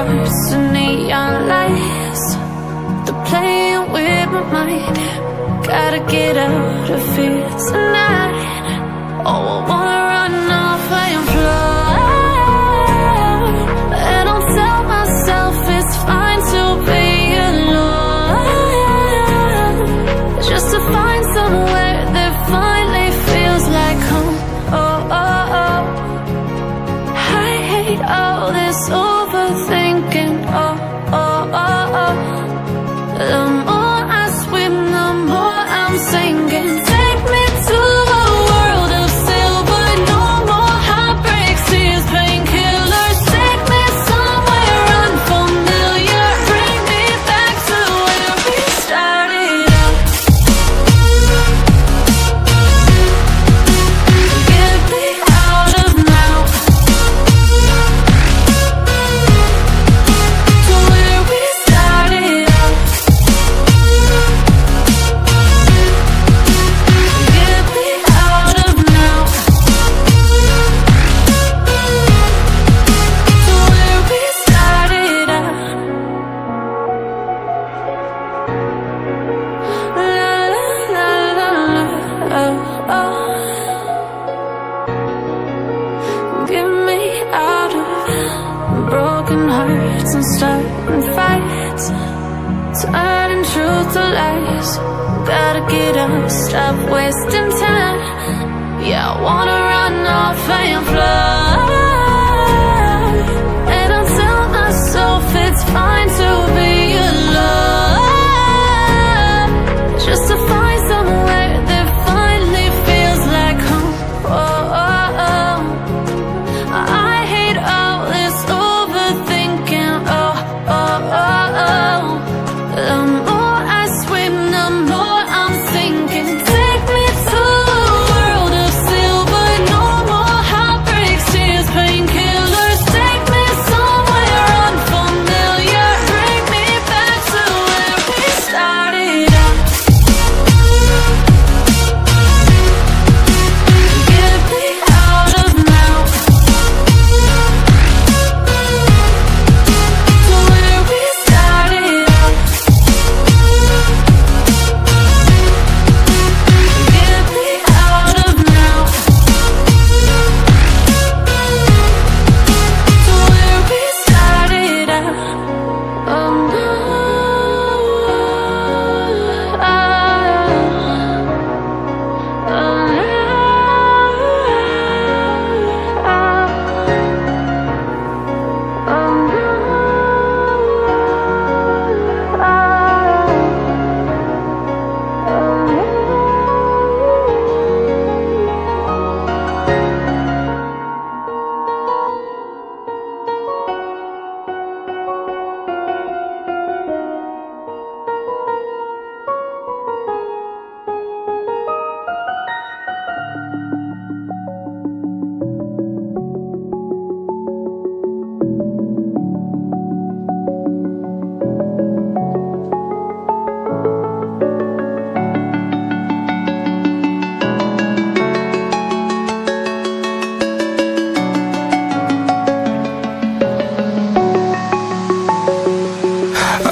hearts to neon lights. They're playing with my mind. Gotta get out of here tonight. Oh, I wanna run off and fly. And I'll tell myself it's fine to be alone, just to find somewhere that finally feels like home. Oh, oh, oh. I hate all this overthinking. Oh, oh, oh, oh. The more I swim, the more I'm sinking. Take me to a world of silver. No more heartbreaks, tears, painkillers. Take me somewhere unfamiliar. Bring me back to where we started out. Get me out of now, to where we started out. Get me out of now, to where we started out. La la la la, oh, oh. Get me out of broken hearts and starting fights, turning truth to lies. Gotta get up, stop wasting time. Yeah, I wanna run off and fly. And I'll tell myself it's fine to be alone, just to find somewhere that finally feels like home. Oh, oh, oh. I hate all this overthinking. Oh, oh, oh, oh. The more I swim, the more I'm sinking. Take me to a world of silver. No more heartbreaks, tears, painkillers. Take me somewhere unfamiliar. Bring me back to where we started out. Get me out of now, to where we started out. Get me out of now, to where we started out. Oh no,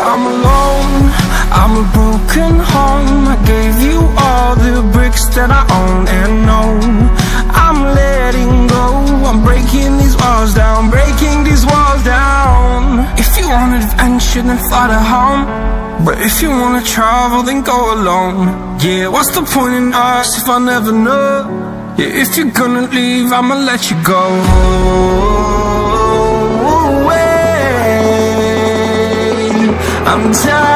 I'm alone, I'm a broken home. I gave you all the bricks that I own and know. I'm letting go, I'm breaking these walls down, breaking these walls down. If you want adventure, then fly to home. But if you wanna travel, then go alone. Yeah, what's the point in us if I never know? Yeah, if you're gonna leave, I'ma let you go. I'm tired